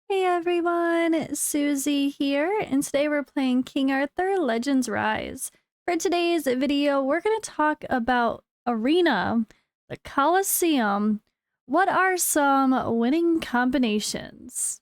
Hey everyone, Suzi here, and today we're playing King Arthur Legends Rise. For today's video, we're going to talk about Arena, the Colosseum. What are some winning combinations?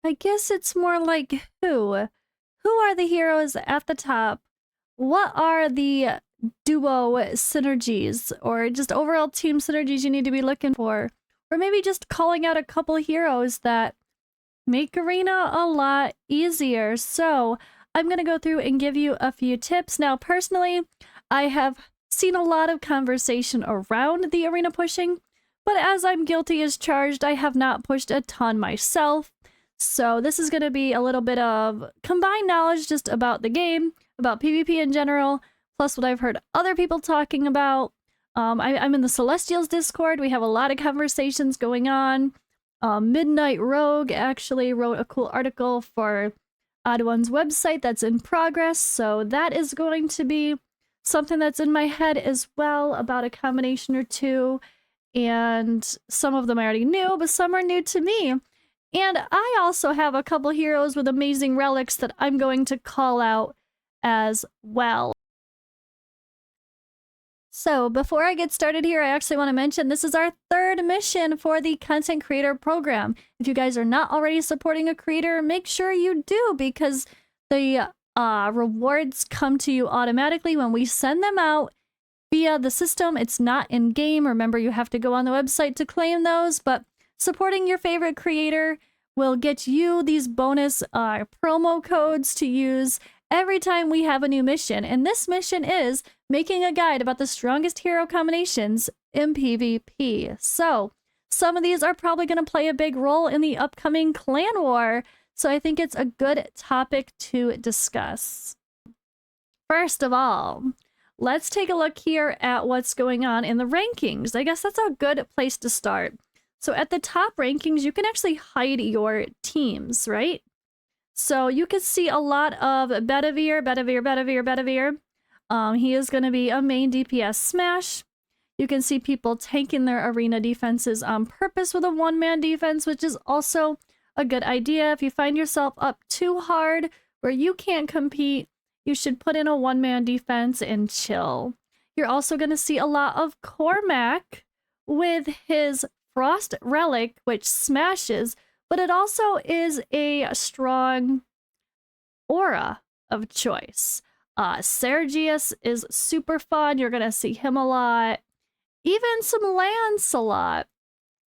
I guess it's more like who? Who are the heroes at the top? What are the duo synergies or just overall team synergies you need to be looking for? Or maybe just calling out a couple heroes that make Arena a lot easier. So I'm going to go through and give you a few tips. Now, personally, I have seen a lot of conversation around the Arena pushing, but as I'm guilty as charged, I have not pushed a ton myself. So this is going to be a little bit of combined knowledge just about the game, about PvP in general, plus what I've heard other people talking about. I'm in the Celestials Discord. We have a lot of conversations going on. Midnight Rogue actually wrote a cool article for Odd One's website that's in progress, so that is going to be something that's in my head as well about a combination or two. And some of them I already knew, but some are new to me. And I also have a couple heroes with amazing relics that I'm going to call out as well. So before I get started here, I actually want to mention this is our third mission for the content creator program. If you guys are not already supporting a creator, make sure you do, because the rewards come to you automatically when we send them out via the system. It's not in game. Remember, you have to go on the website to claim those, but supporting your favorite creator will get you these bonus promo codes to use every time we have a new mission. And this mission is making a guide about the strongest hero combinations in PvP. So some of these are probably going to play a big role in the upcoming clan war. So I think it's a good topic to discuss. First of all, let's take a look here at what's going on in the rankings. I guess that's a good place to start. So at the top rankings, you can actually hide your teams, right? So you can see a lot of Bedivere. He is going to be a main DPS smash. You can see people tanking their arena defenses on purpose with a one-man defense, which is also a good idea. If you find yourself up too hard where you can't compete, you should put in a one-man defense and chill. You're also going to see a lot of Cormac with his Frost Relic, which smashes, but it also is a strong aura of choice. Sergius is super fun. You're going to see him a lot. Even some Lancelot,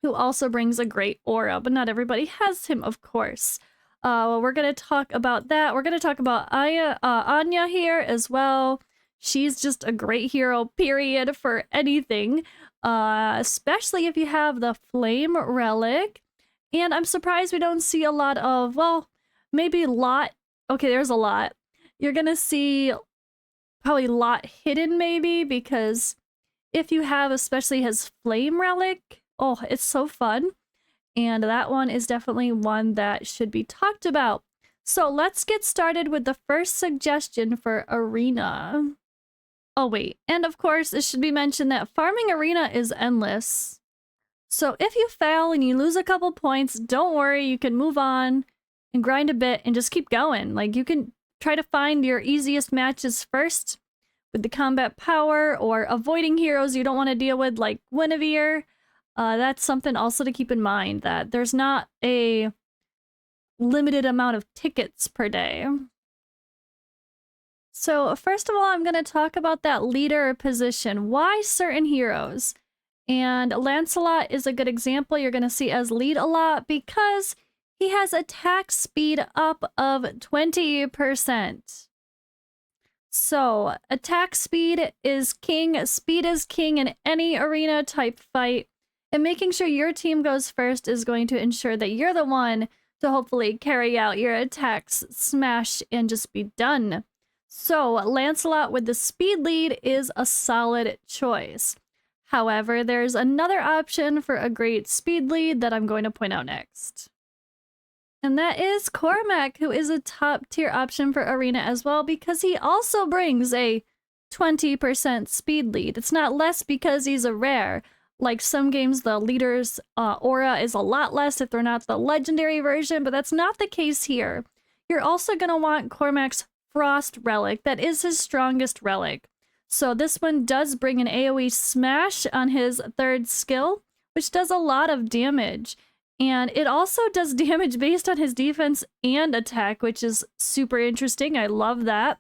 who also brings a great aura, but not everybody has him, of course. We're going to talk about that. We're going to talk about Aine here as well. She's just a great hero, period, for anything. Especially if you have the Flame Relic. And I'm surprised we don't see a lot of, well, maybe Lot. Okay, there's a lot. You're going to see probably Lot hidden maybe, because if you have especially his Flame Relic, oh, it's so fun. And that one is definitely one that should be talked about. So let's get started with the first suggestion for Arena. Oh wait, and of course it should be mentioned that farming Arena is endless. So if you fail and you lose a couple points, don't worry, you can move on and grind a bit and just keep going. Like, you can try to find your easiest matches first with the combat power, or avoiding heroes you don't want to deal with like Guinevere. That's something also to keep in mind, that there's not a limited amount of tickets per day. So first of all, I'm going to talk about that leader position. Why certain heroes? And Lancelot is a good example you're going to see as lead a lot, because he has attack speed up of 20%. So attack speed is king, speed is king in any arena type fight. And making sure your team goes first is going to ensure that you're the one to hopefully carry out your attacks, smash, and just be done. So Lancelot with the speed lead is a solid choice. However, there's another option for a great speed lead that I'm going to point out next. And that is Cormac, who is a top tier option for Arena as well, because he also brings a 20% speed lead. It's not less because he's a rare. Like some games, the leader's aura is a lot less if they're not the legendary version, but that's not the case here. You're also going to want Cormac's Frost Relic. That is his strongest relic. So this one does bring an AoE smash on his 3rd skill, which does a lot of damage. And it also does damage based on his defense and attack, which is super interesting. I love that.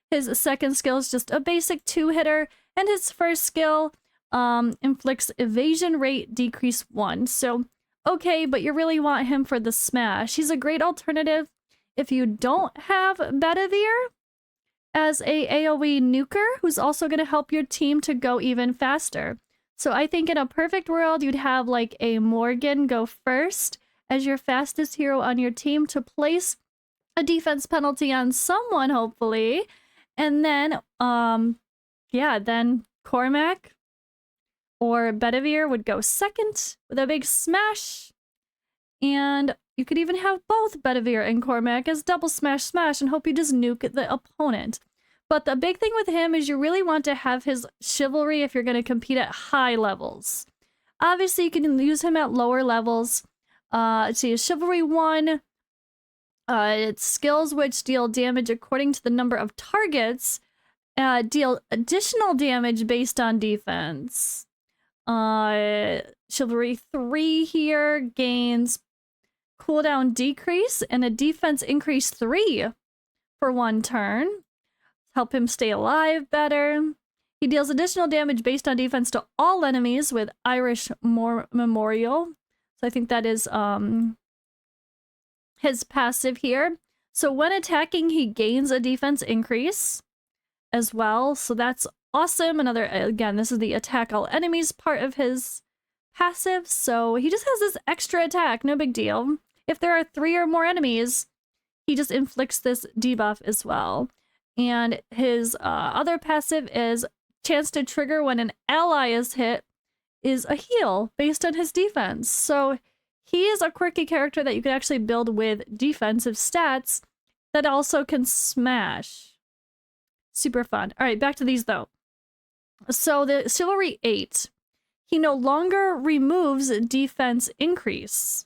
His 2nd skill is just a basic 2-hitter, and his 1st skill inflicts evasion rate decrease 1. So, okay, but you really want him for the smash. He's a great alternative if you don't have Bedivere as a AoE nuker, who's also going to help your team to go even faster. So I think in a perfect world, you'd have like a Morgan go first as your fastest hero on your team to place a defense penalty on someone, hopefully. And then, yeah, then Cormac or Bedivere would go second with a big smash. And you could even have both Bedivere and Cormac as double smash and hope you just nuke the opponent. But the big thing with him is you really want to have his chivalry if you're going to compete at high levels. Obviously, you can use him at lower levels. Let's see, chivalry 1. It's skills which deal damage according to the number of targets. Deal additional damage based on defense. Chivalry 3 here gains cooldown decrease and a defense increase 3 for 1 turn. Help him stay alive better. He deals additional damage based on defense to all enemies with Irish Memorial. So I think that is his passive here. So when attacking, he gains a defense increase as well. So that's awesome. Another, again, this is the attack all enemies part of his passive. So he just has this extra attack. No big deal. If there are 3 or more enemies, he just inflicts this debuff as well. And his other passive is chance to trigger when an ally is hit is a heal based on his defense. So he is a quirky character that you can actually build with defensive stats that also can smash. Super fun. All right, back to these though. So the Chivalry 8, he no longer removes defense increase.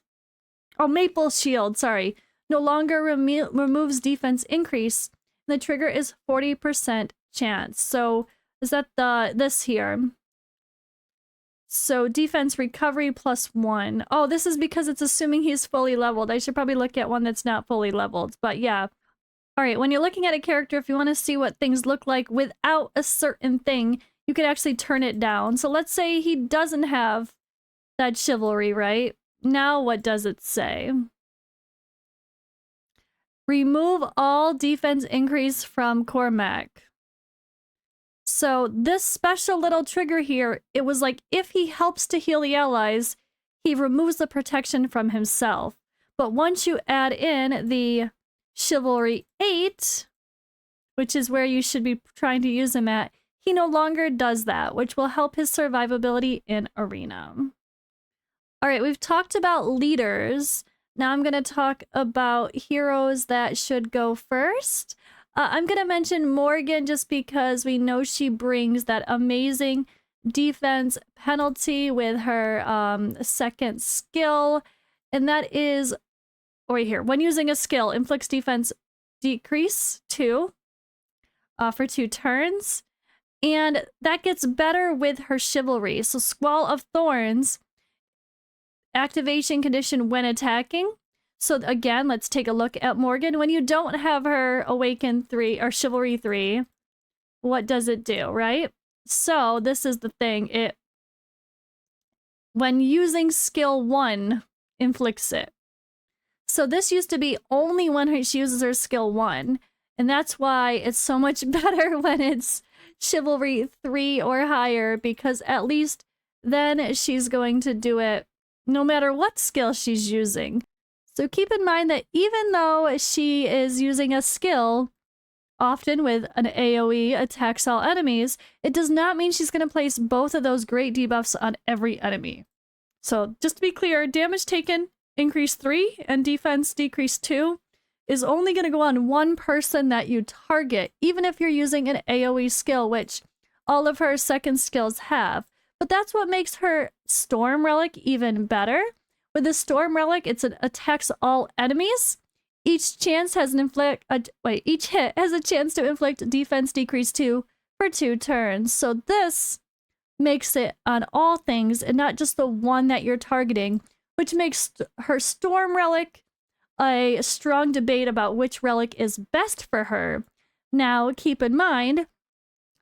Oh, Maple Shield, sorry. No longer removes defense increase. The trigger is 40% chance. So is that this here? So defense recovery +1. Oh, this is because it's assuming he's fully leveled. I should probably look at one that's not fully leveled, but yeah. All right, when you're looking at a character, if you want to see what things look like without a certain thing, you could actually turn it down. So let's say he doesn't have that chivalry, right? Now what does it say? Remove all defense increase from Cormac. So this special little trigger here, it was like if he helps to heal the allies, he removes the protection from himself. But once you add in the Chivalry 8, which is where you should be trying to use him at, he no longer does that, which will help his survivability in Arena. All right, we've talked about leaders. Now I'm going to talk about heroes that should go first. I'm going to mention Morgan just because we know she brings that amazing defense penalty with her 2nd skill. And that is, right here, when using a skill, inflicts defense decrease 2 for 2 turns. And that gets better with her chivalry. So Squall of Thorns, activation condition when attacking. So again, let's take a look at Morgan. When you don't have her Awaken 3 or Chivalry 3, what does it do, right? So this is the thing. It, when using skill 1, inflicts it. So this used to be only when she uses her skill 1. And that's why it's so much better when it's Chivalry 3 or higher, because at least then she's going to do it no matter what skill she's using. So keep in mind that even though she is using a skill, often with an AoE attacks all enemies, it does not mean she's going to place both of those great debuffs on every enemy. So just to be clear, damage taken increase 3 and defense decrease 2. is only going to go on one person that you target, even if you're using an AoE skill, which all of her second skills have. But that's what makes her Storm Relic even better. With the Storm Relic, it attacks all enemies. Each hit has a chance to inflict defense decrease 2 for 2 turns. So this makes it on all things and not just the one that you're targeting, which makes her Storm Relic a strong debate about which relic is best for her. Now, keep in mind,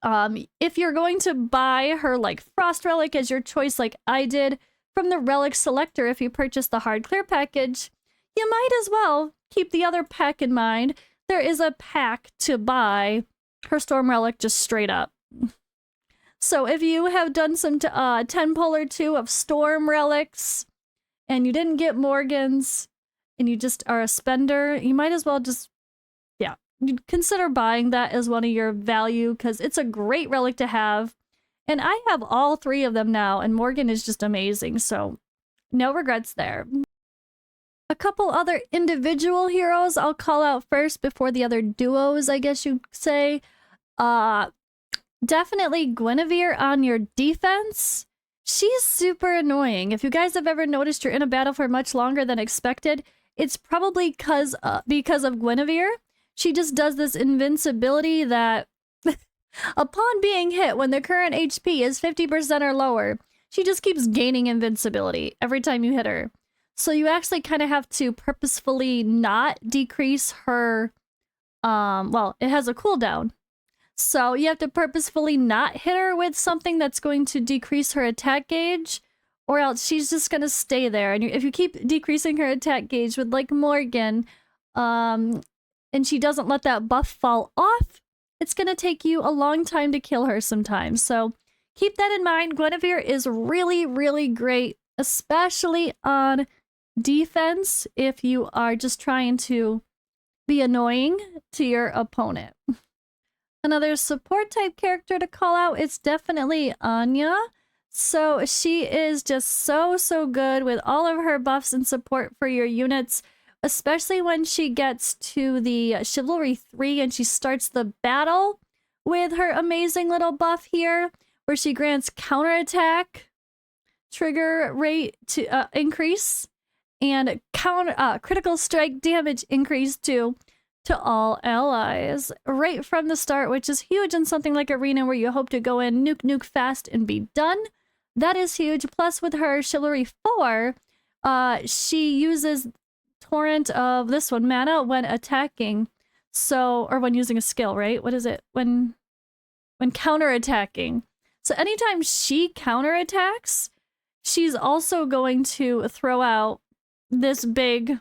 if you're going to buy her like Frost Relic as your choice like I did from the Relic Selector if you purchase the Hard Clear package, you might as well keep the other pack in mind. There is a pack to buy her Storm Relic just straight up. So if you have done some 10 pull or 2 of Storm Relics and you didn't get Morgan's and you just are a spender, you might as well just, yeah, consider buying that as one of your value because it's a great relic to have. And I have all 3 of them now and Morgan is just amazing. So no regrets there. A couple other individual heroes I'll call out first before the other duos, I guess you'd say. Definitely Guinevere on your defense. She's super annoying. If you guys have ever noticed you're in a battle for much longer than expected, it's probably because of Guinevere. She just does this invincibility that upon being hit when the current HP is 50% or lower, she just keeps gaining invincibility every time you hit her. So you actually kind of have to purposefully not decrease her, well, it has a cooldown. So you have to purposefully not hit her with something that's going to decrease her attack gauge, or else she's just going to stay there. And if you keep decreasing her attack gauge with like Morgan, and she doesn't let that buff fall off, it's going to take you a long time to kill her sometimes. So keep that in mind. Guinevere is really, really great, especially on defense if you are just trying to be annoying to your opponent. Another support type character to call out is definitely Aine. So she is just so good with all of her buffs and support for your units, especially when she gets to the Chivalry 3 and she starts the battle with her amazing little buff here, where she grants counterattack, trigger rate to increase, and critical strike damage increase to all allies right from the start, which is huge in something like Arena where you hope to go in, nuke fast, and be done. That is huge. Plus, with her Chivalry 4, she uses Torrent of this one, mana, when attacking. So, or when using a skill, right? What is it? When counterattacking. So anytime she counterattacks, she's also going to throw out this big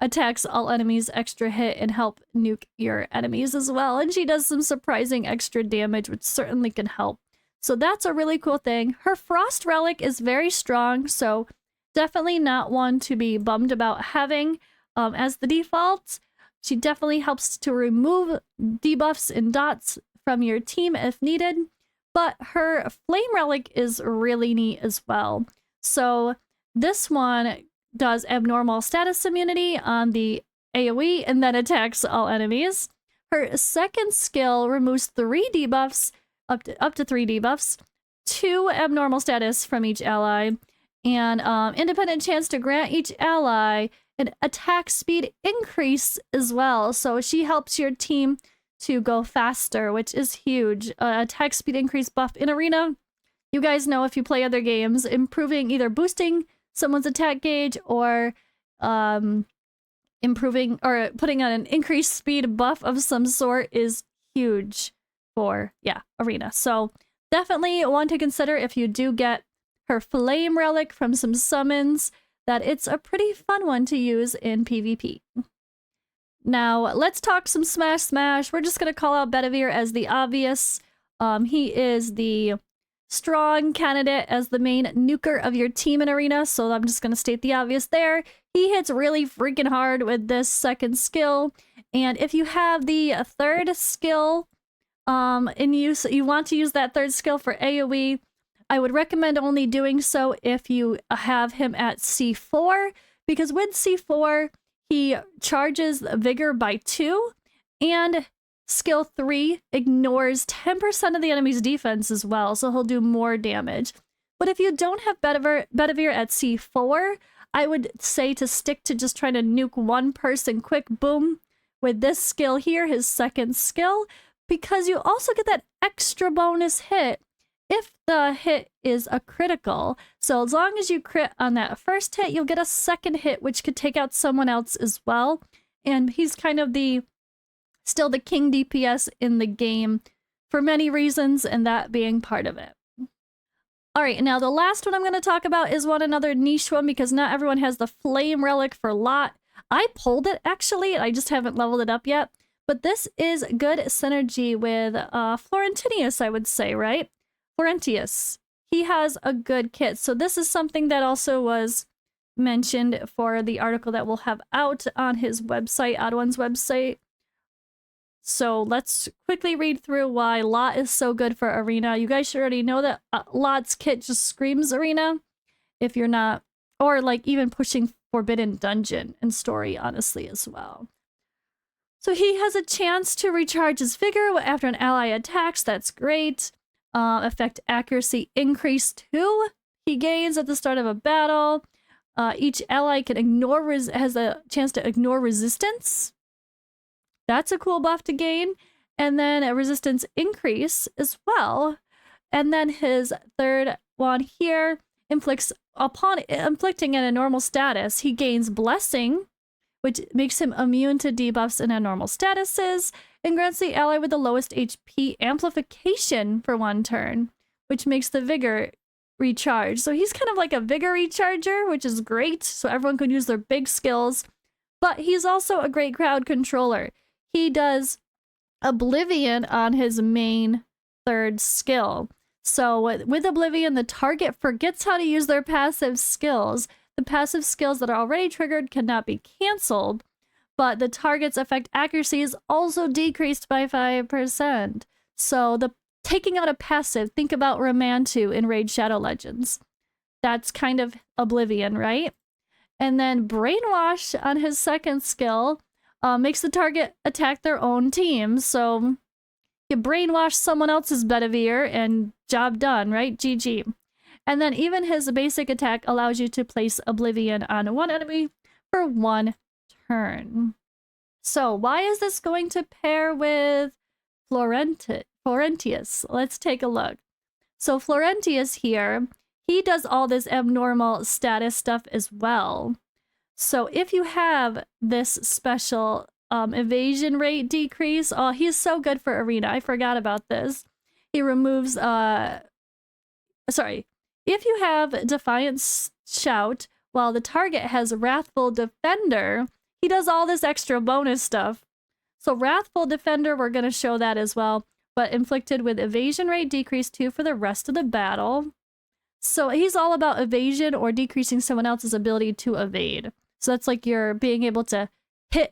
attacks all enemies extra hit and help nuke your enemies as well. And she does some surprising extra damage, which certainly can help. So that's a really cool thing. Her Frost Relic is very strong, so definitely not one to be bummed about having as the default. She definitely helps to remove debuffs and dots from your team if needed. But her Flame Relic is really neat as well. So this one does abnormal status immunity on the AoE and then attacks all enemies. Her second skill removes 3 debuffs, up to 3 debuffs, 2 abnormal status from each ally, and independent chance to grant each ally an attack speed increase as well. So she helps your team to go faster, which is huge. Attack speed increase buff in Arena. You guys know if you play other games, improving, either boosting someone's attack gauge or improving or putting on an increased speed buff of some sort is huge for, yeah, Arena. So definitely one to consider if you do get her Flame Relic from some summons, that it's a pretty fun one to use in PvP. Now, let's talk some Smash. We're just going to call out Bedivere as the obvious. He is the strong candidate as the main nuker of your team in Arena, so I'm just going to state the obvious there. He hits really freaking hard with this second skill, and if you have the third skill in use, you want to use that third skill for AoE, I would recommend only doing so if you have him at C4, because with C4, He charges Vigor by 2, and skill 3 ignores 10% of the enemy's defense as well, so he'll do more damage. But if you don't have Bedivere at C4, I would say to stick to just trying to nuke one person quick, boom, with this skill here, his second skill, because you also get that extra bonus hit if the hit is a critical. So as long as you crit on that first hit, you'll get a second hit, which could take out someone else as well. And he's kind of still the king DPS in the game for many reasons, and that being part of it. All right, now the last one I'm going to talk about is another niche one, because not everyone has the Flame Relic for Lot. I pulled it, actually. I just haven't leveled it up yet. But this is good synergy with Florentius, I would say, right? Florentius. He has a good kit. So this is something that also was mentioned for the article that we'll have out on his website, Odd1's website. So let's quickly read through why Lot is so good for Arena. You guys should already know that Lot's kit just screams Arena. If you're not, or like even pushing Forbidden Dungeon and story, honestly, as well. So he has a chance to recharge his Vigor after an ally attacks. That's great. Effect accuracy increase 2. He gains at the start of a battle. Each ally can has a chance to ignore resistance. That's a cool buff to gain. And then a resistance increase as well. And then his third one here upon inflicting at a normal status, he gains Blessing, which makes him immune to debuffs in abnormal statuses, and grants the ally with the lowest HP amplification for 1 turn, which makes the Vigor recharge. So he's kind of like a Vigor recharger, which is great, so everyone can use their big skills. But he's also a great crowd controller. He does Oblivion on his main third skill. So with Oblivion, the target forgets how to use their passive skills. The passive skills that are already triggered cannot be canceled, but the target's effect accuracy is also decreased by 5%. So taking out a passive, think about Ramantu in Raid Shadow Legends. That's kind of Oblivion, right? And then Brainwash on his second skill makes the target attack their own team. So you brainwash someone else's Bedivere and job done, right? GG. And then even his basic attack allows you to place Oblivion on one enemy for 1 turn. So why is this going to pair with Florentius? Let's take a look. So Florentius here, he does all this abnormal status stuff as well. So if you have this special evasion rate decrease, oh, he's so good for Arena. I forgot about this. He removes, if you have Defiant Shout while the target has Wrathful Defender, he does all this extra bonus stuff. So Wrathful Defender, we're going to show that as well, but inflicted with evasion rate decrease 2 for the rest of the battle. So he's all about evasion or decreasing someone else's ability to evade. So that's like you're being able to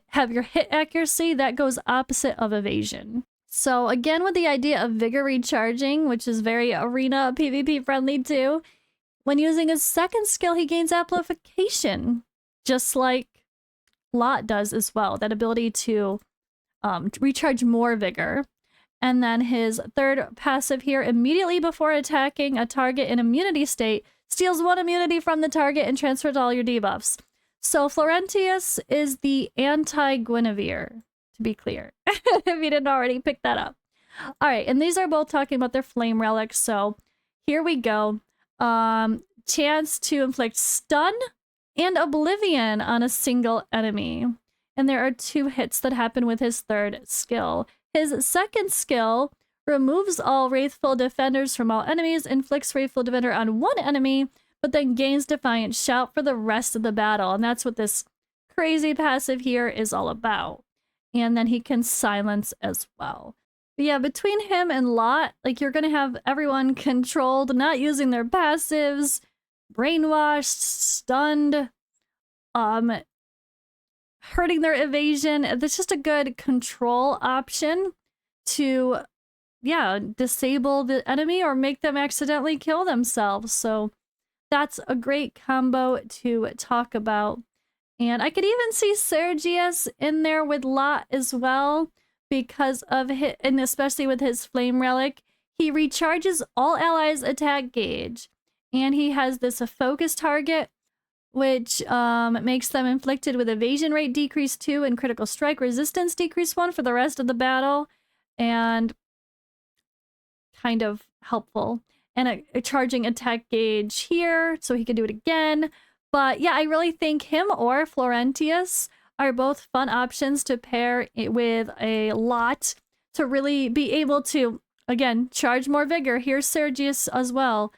have your hit accuracy that goes opposite of evasion. So again, with the idea of Vigor recharging, which is very Arena PvP friendly too, when using his second skill, he gains amplification, just like Lot does as well, that ability to recharge more Vigor. And then his third passive here, immediately before attacking a target in immunity state, steals 1 immunity from the target and transfers all your debuffs. So Florentius is the anti-Guinevere, to be clear, if you didn't already pick that up. All right, and these are both talking about their flame relics, so here we go. Chance to inflict stun and oblivion on a single enemy. And there are 2 hits that happen with his third skill. His second skill removes all Wrathful Defenders from all enemies, inflicts Wrathful Defender on 1 enemy, but then gains Defiant Shout for the rest of the battle. And that's what this crazy passive here is all about. And then he can silence as well. But yeah, between him and Lot, like you're going to have everyone controlled, not using their passives, brainwashed, stunned, hurting their evasion. That's just a good control option to, yeah, disable the enemy or make them accidentally kill themselves. So that's a great combo to talk about. And I could even see Sergius in there with Lot as well because of his, and especially with his flame relic, he recharges all allies' attack gauge. And he has this focus target, which makes them inflicted with evasion rate decrease 2 and critical strike resistance decrease 1 for the rest of the battle. And kind of helpful. And a charging attack gauge here, so he can do it again. But yeah, I really think him or Florentius are both fun options to pair it with a lot to really be able to, again, charge more vigor. Here's Sergius as well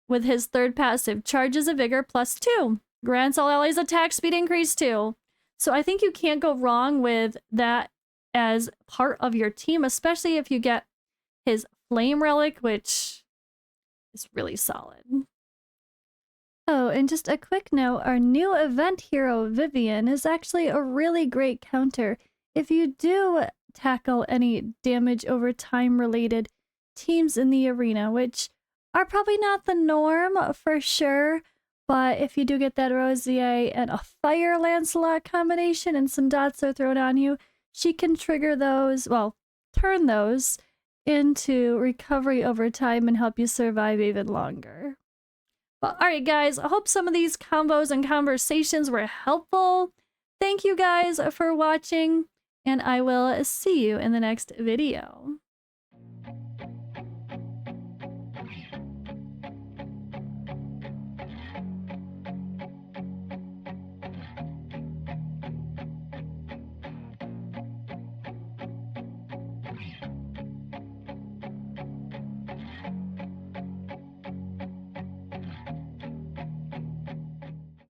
with his third passive. Charges a vigor +2. Grants all allies attack speed increase 2. So I think you can't go wrong with that as part of your team, especially if you get his flame relic, which is really solid. Oh, and just a quick note, our new event hero, Vivian, is actually a really great counter. If you do tackle any damage over time related teams in the arena, which are probably not the norm for sure, but if you do get that Rosier and a Fire Lancelot combination and some dots are thrown on you, she can trigger those, well, turn those into recovery over time and help you survive even longer. Well, alright guys, I hope some of these combos and conversations were helpful. Thank you guys for watching, and I will see you in the next video.